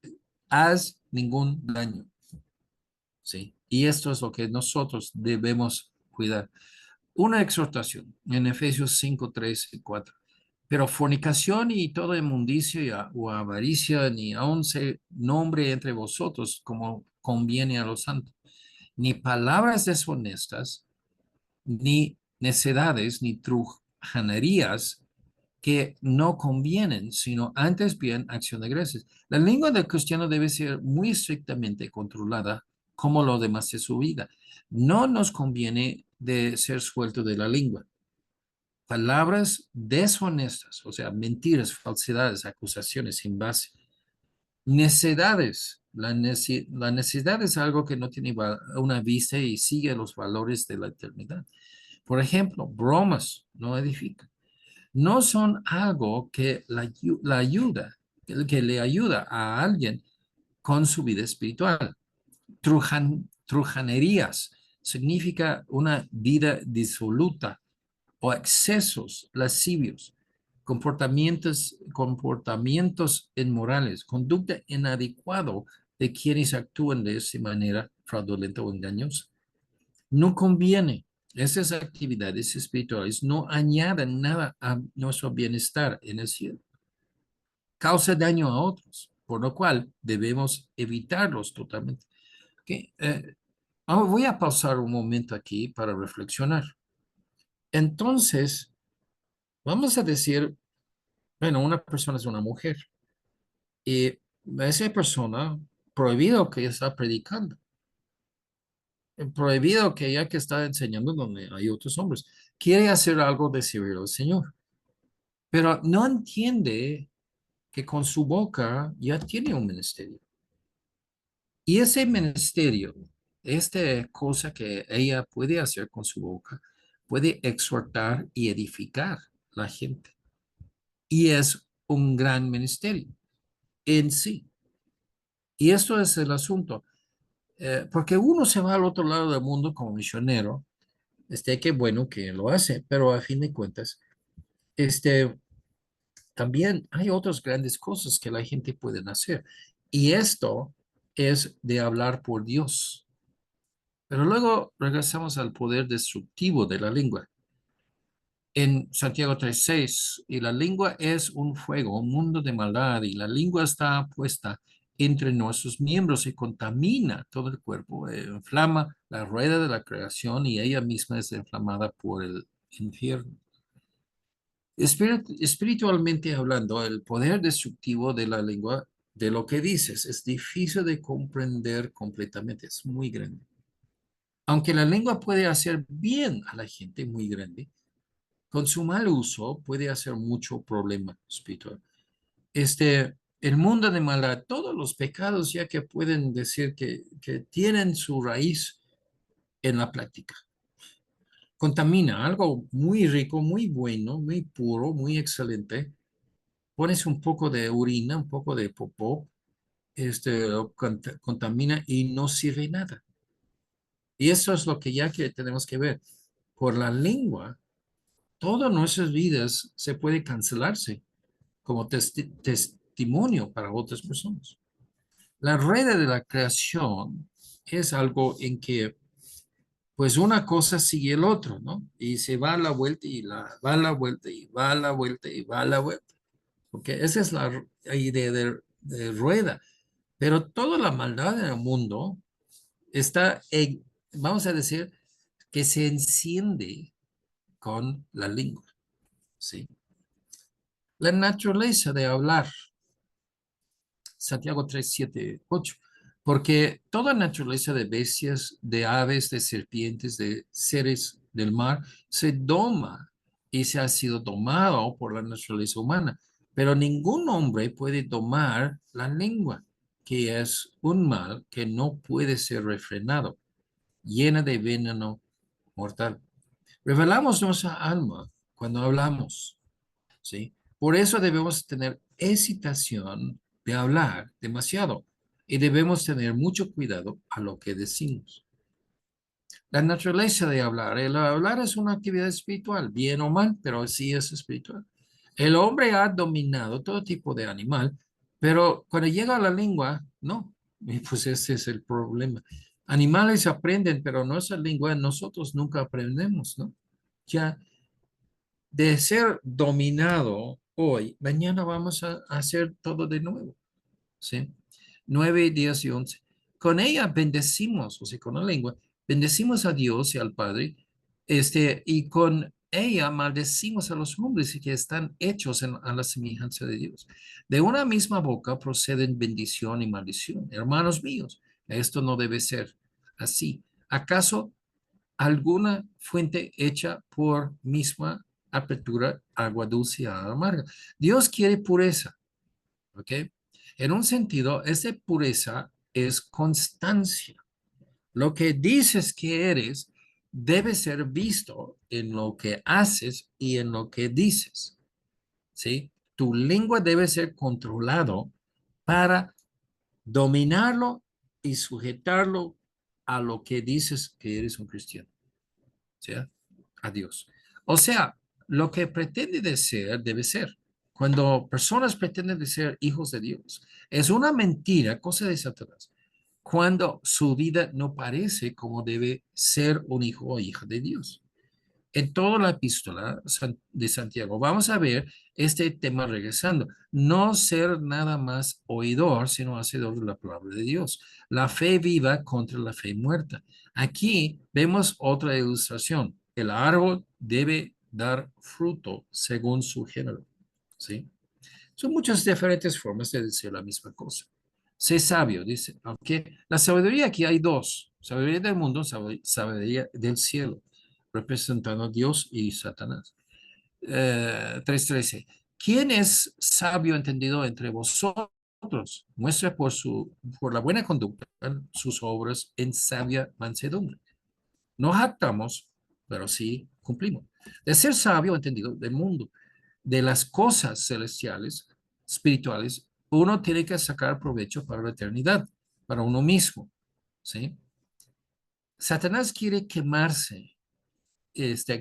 haz ningún daño, ¿sí? Y esto es lo que nosotros debemos cuidar. Una exhortación en Efesios 5, 3 y 4. Pero fornicación y toda inmundicia o avaricia, ni aun se nombre entre vosotros como conviene a los santos, ni palabras deshonestas, ni necedades, ni trujanerías que no convienen, sino antes bien acción de gracias. La lengua del cristiano debe ser muy estrictamente controlada como lo demás de su vida. No nos conviene de ser suelto de la lengua. Palabras deshonestas, o sea, mentiras, falsedades, acusaciones sin base. Necedades. La necesidad es algo que no tiene una vista y sigue los valores de la eternidad. Por ejemplo, bromas no edifican. No son algo que la ayuda, que le ayuda a alguien con su vida espiritual. Trujanerías significa una vida disoluta o excesos lascivios, comportamientos inmorales, conducta inadecuado de quienes actúan de esa manera fraudulenta o engañosa. No conviene. Esas actividades espirituales no añaden nada a nuestro bienestar en el cielo. Causa daño a otros, por lo cual debemos evitarlos totalmente. Okay. Voy a pausar un momento aquí para reflexionar. Entonces, vamos a decir, bueno, una persona es una mujer y esa persona prohibido que está predicando, prohibido que ella que está enseñando donde hay otros hombres, quiere hacer algo de servir al Señor, pero no entiende que con su boca ya tiene un ministerio. Y ese ministerio, esta cosa que ella puede hacer con su boca, puede exhortar y edificar a la gente. Y es un gran ministerio en sí. Y esto es el asunto, porque uno se va al otro lado del mundo como misionero, qué bueno que lo hace, pero a fin de cuentas, este, también hay otras grandes cosas que la gente puede hacer. Y esto es de hablar por Dios. Pero luego regresamos al poder destructivo de la lengua. En Santiago 3:6, y la lengua es un fuego, un mundo de maldad, y la lengua está puesta entre nuestros miembros y contamina todo el cuerpo, inflama la rueda de la creación y ella misma es inflamada por el infierno. Espiritualmente hablando, el poder destructivo de la lengua, de lo que dices, es difícil de comprender completamente, es muy grande. Aunque la lengua puede hacer bien a la gente muy grande, con su mal uso puede hacer mucho problema espiritual. El mundo de maldad, todos los pecados ya que pueden decir que tienen su raíz en la práctica. Contamina algo muy rico, muy bueno, muy puro, muy excelente. Pones un poco de orina, un poco de popó, lo contamina y no sirve nada. Y eso es lo que ya que tenemos que ver. Por la lengua, todas nuestras vidas se puede cancelarse como testimonio para otras personas. La red de la creación es algo en que pues una cosa sigue el otro, ¿no? Y se va a la vuelta y va a la vuelta y va a la vuelta y va a la vuelta. porque esa es la idea de rueda. Pero toda la maldad en el mundo está vamos a decir, que se enciende con la lengua, ¿sí? La naturaleza de hablar, Santiago 3, 7, 8, porque toda naturaleza de bestias, de aves, de serpientes, de seres del mar, se doma y se ha sido domado por la naturaleza humana, pero ningún hombre puede domar la lengua, que es un mal que no puede ser refrenado, llena de veneno mortal. Revelamos nuestra alma cuando hablamos, ¿sí? Por eso debemos tener excitación de hablar demasiado y debemos tener mucho cuidado a lo que decimos. La naturaleza de hablar, el hablar es una actividad espiritual, bien o mal, pero sí es espiritual. El hombre ha dominado todo tipo de animal, pero cuando llega a la lengua, no. Y pues ese es el problema. Animales aprenden, pero nuestra lengua nosotros nunca aprendemos, ¿no? Ya de ser dominado hoy, mañana vamos a hacer todo de nuevo, ¿sí? 9, 10 y 11. Con ella bendecimos, o sea, con la lengua, bendecimos a Dios y al Padre, y con ella maldecimos a los hombres que están hechos a la semejanza de Dios. De una misma boca proceden bendición y maldición. Hermanos míos, esto no debe ser así. ¿Acaso alguna fuente hecha por misma apertura, agua dulce y agua amarga? Dios quiere pureza, ¿ok? En un sentido, esa pureza es constancia. Lo que dices que eres debe ser visto en lo que haces y en lo que dices, ¿sí? Tu lengua debe ser controlado para dominarlo y sujetarlo a lo que dices que eres un cristiano, ¿sí? A Dios. O sea, lo que pretende de ser debe ser. Cuando personas pretenden de ser hijos de Dios, es una mentira, cosa de Satanás. Cuando su vida no parece como debe ser un hijo o hija de Dios. En toda la epístola de Santiago vamos a ver este tema regresando. No ser nada más oidor, sino hacedor de la palabra de Dios. La fe viva contra la fe muerta. Aquí vemos otra ilustración. El árbol debe dar fruto según su género. ¿Sí? Son muchas diferentes formas de decir la misma cosa. Sé sabio, dice. Aunque la sabiduría aquí hay dos. Sabiduría del mundo, sabiduría del cielo, representando a Dios y Satanás. 3:13. ¿Quién es sabio entendido entre vosotros? Muestra por la buena conducta sus obras en sabia mansedumbre. No jactamos, pero sí cumplimos. De ser sabio entendido del mundo, de las cosas celestiales, espirituales, uno tiene que sacar provecho para la eternidad, para uno mismo, ¿sí? Satanás quiere quemarse,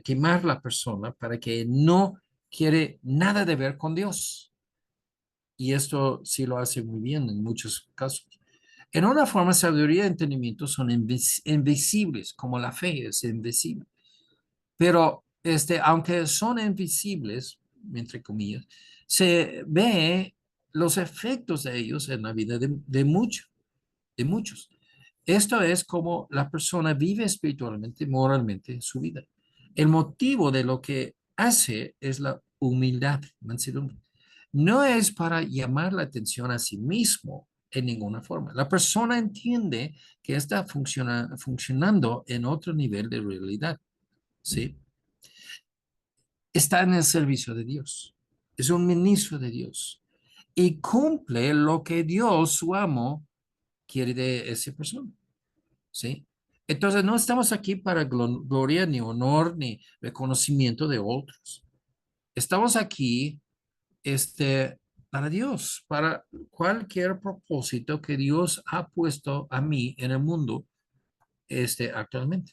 quemar la persona para que no quiere nada de ver con Dios. Y esto sí lo hace muy bien en muchos casos. En una forma, sabiduría y entendimiento son invisibles, como la fe es invisible. Pero aunque son invisibles, entre comillas, se ve los efectos de ellos en la vida de muchos. Esto es como la persona vive espiritualmente, moralmente su vida. El motivo de lo que hace es la humildad, mansedumbre. No es para llamar la atención a sí mismo en ninguna forma. La persona entiende que está funcionando en otro nivel de realidad, ¿sí? Está en el servicio de Dios. Es un ministro de Dios y cumple lo que Dios, su amo, quiere de esa persona. ¿Sí? Entonces no estamos aquí para gloria, ni honor, ni reconocimiento de otros. Estamos aquí, para Dios, para cualquier propósito que Dios ha puesto a mí en el mundo, actualmente.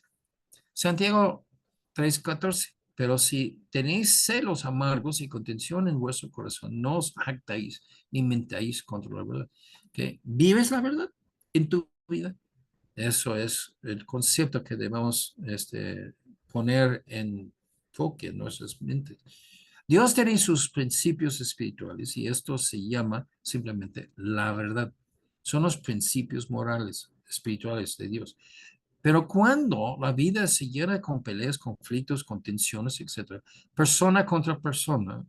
Santiago 3:14. Pero si tenéis celos amargos y contención en vuestro corazón, no os jactáis ni mentáis contra la verdad. ¿Okay? ¿Vives la verdad en tu vida? Eso es el concepto que debemos poner en enfoque en nuestras mentes. Dios tiene sus principios espirituales y esto se llama simplemente la verdad. Son los principios morales, espirituales de Dios. Pero cuando la vida se llena con peleas, conflictos, contenciones, etcétera, persona contra persona,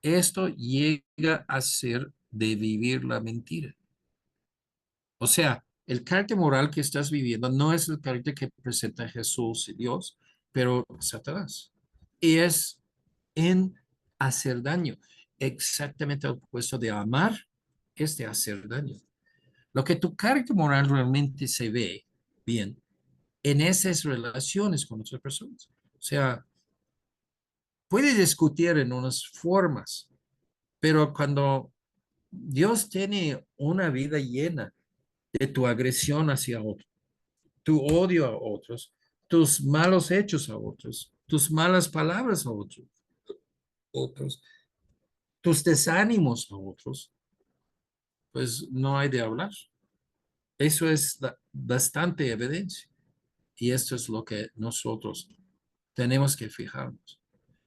esto llega a ser de vivir la mentira. O sea, el carácter moral que estás viviendo no es el carácter que presenta Jesús y Dios, pero Satanás. Y es en hacer daño. Exactamente lo opuesto de amar es de hacer daño. Lo que tu carácter moral realmente se ve bien en esas relaciones con otras personas. O sea, puede discutir en unas formas, pero cuando Dios tiene una vida llena de tu agresión hacia otros, tu odio a otros, tus malos hechos a otros, tus malas palabras a otros, tus desánimos a otros, pues no hay de hablar. Eso es bastante evidencia y esto es lo que nosotros tenemos que fijarnos.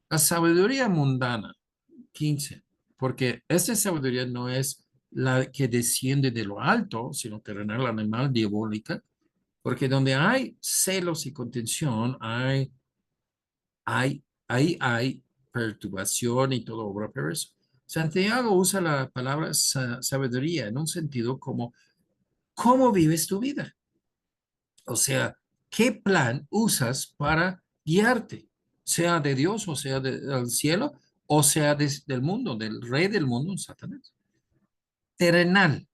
La sabiduría mundana, 15, porque esta sabiduría no es la que desciende de lo alto, sino terrenal, animal, diabólica, porque donde hay celos y contención, ahí hay perturbación y todo obra perversa. Santiago usa la palabra sabiduría en un sentido como cómo vives tu vida. O sea, ¿qué plan usas para guiarte? Sea de Dios o sea del cielo o sea del mundo, del rey del mundo, Satanás. Terrenal.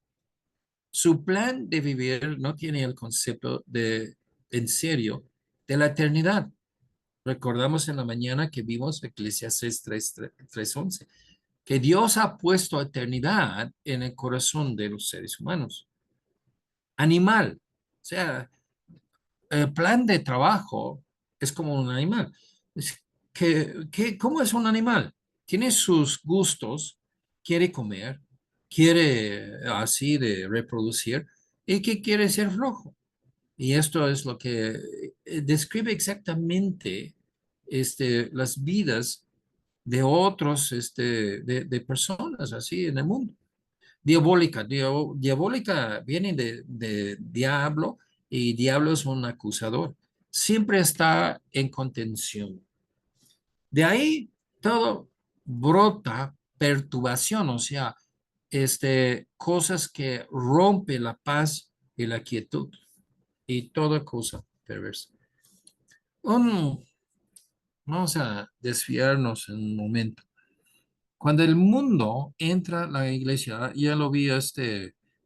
Su plan de vivir no tiene el concepto de, en serio, de la eternidad. Recordamos en la mañana que vimos Eclesiastes 3:11, que Dios ha puesto eternidad en el corazón de los seres humanos. Animal, o sea, el plan de trabajo es como un animal. ¿Cómo es un animal? Tiene sus gustos, quiere comer, quiere así de reproducir y que quiere ser flojo. Y esto es lo que describe exactamente las vidas de otros, de personas así en el mundo. Diabólica, diabólica viene de diablo y diablo es un acusador. Siempre está en contención. De ahí todo brota perturbación, o sea, cosas que rompen la paz y la quietud y toda cosa perversa. Un- Vamos a desviarnos en un momento. Cuando el mundo entra a la iglesia, ya lo vi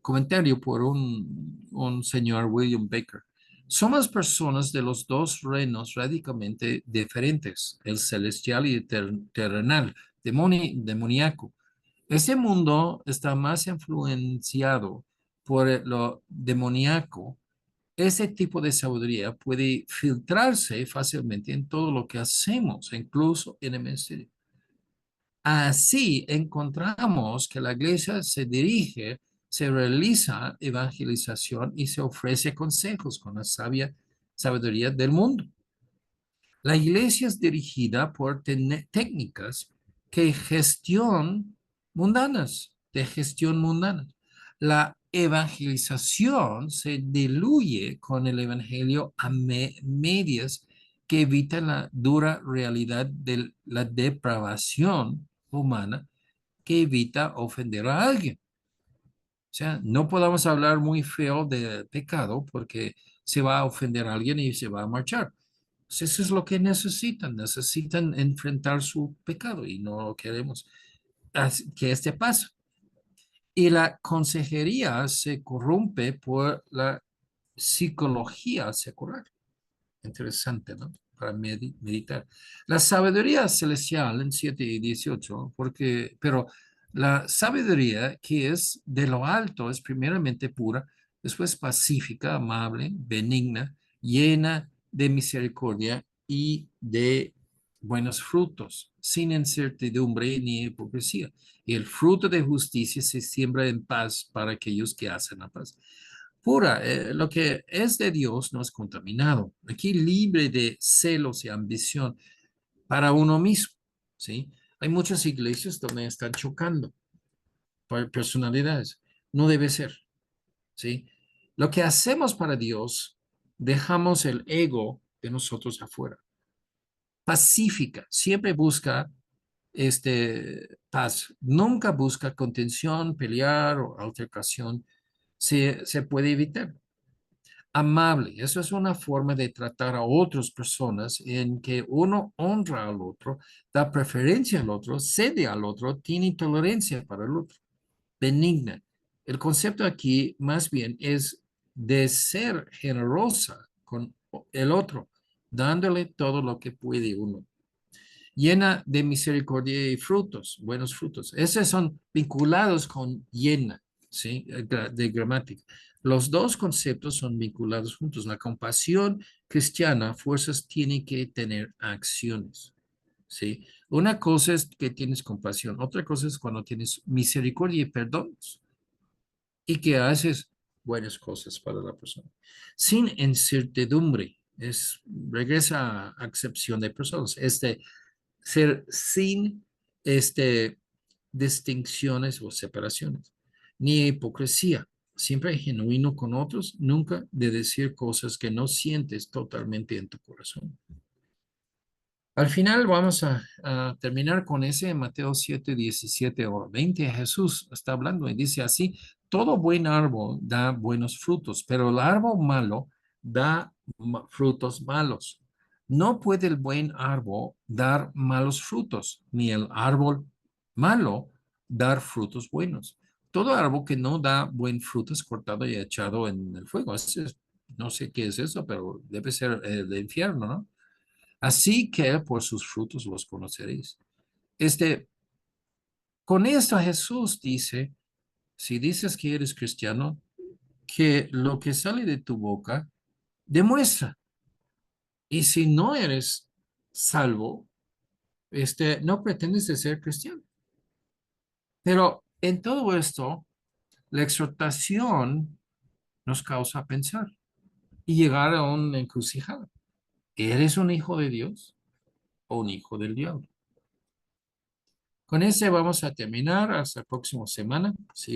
comentario por un señor William Baker. Somos personas de los dos reinos radicalmente diferentes, el celestial y el terrenal, demoníaco. Ese mundo está más influenciado por lo demoníaco. Ese tipo de sabiduría puede filtrarse fácilmente en todo lo que hacemos, incluso en el ministerio. Así encontramos que la iglesia se dirige, se realiza evangelización y se ofrece consejos con la sabiduría del mundo. La iglesia es dirigida por técnicas de gestión mundana. La evangelización se diluye con el evangelio a medias que evitan la dura realidad de la depravación humana, que evita ofender a alguien. O sea, no podamos hablar muy feo de pecado porque se va a ofender a alguien y se va a marchar. Pues eso es lo que necesitan enfrentar su pecado y no queremos que pase. Y la consejería se corrompe por la psicología secular. Interesante, ¿no? Para meditar. La sabiduría celestial en 7 y 18, pero la sabiduría que es de lo alto es primeramente pura, después pacífica, amable, benigna, llena de misericordia y de buenos frutos, sin incertidumbre ni hipocresía. Y el fruto de justicia se siembra en paz para aquellos que hacen la paz pura. Lo que es de Dios no es contaminado. Aquí libre de celos y ambición para uno mismo, ¿sí? Hay muchas iglesias donde están chocando por personalidades. No debe ser, ¿sí? Lo que hacemos para Dios, dejamos el ego de nosotros afuera. Pacífica, siempre busca paz, nunca busca contención, pelear o altercación. Se puede evitar. Amable, eso es una forma de tratar a otras personas en que uno honra al otro, da preferencia al otro, cede al otro, tiene tolerancia para el otro. Benigna. El concepto aquí más bien es de ser generosa con el otro, dándole todo lo que puede uno. Llena de misericordia y frutos, buenos frutos. Esos son vinculados con llena, ¿sí? De gramática. Los dos conceptos son vinculados juntos. La compasión cristiana, fuerzas, tiene que tener acciones, ¿sí? Una cosa es que tienes compasión, otra cosa es cuando tienes misericordia y perdón y que haces buenas cosas para la persona. Sin incertidumbre, regresa a acepción de personas. Ser sin distinciones o separaciones, ni hipocresía, siempre genuino con otros, nunca de decir cosas que no sientes totalmente en tu corazón. Al final vamos a terminar con ese Mateo 7, 17 o 20. Jesús está hablando y dice así, todo buen árbol da buenos frutos, pero el árbol malo da frutos malos. No puede el buen árbol dar malos frutos, ni el árbol malo dar frutos buenos. Todo árbol que no da buen fruto es cortado y echado en el fuego. No sé qué es eso, pero debe ser el infierno, ¿no? Así que por sus frutos los conoceréis. Este, con esto Jesús dice, si dices que eres cristiano, que lo que sale de tu boca demuestra. Y si no eres salvo, no pretendes de ser cristiano. Pero en todo esto, la exhortación nos causa pensar y llegar a una encrucijada. ¿Eres un hijo de Dios o un hijo del diablo? Con ese vamos a terminar. Hasta la próxima semana. Sí.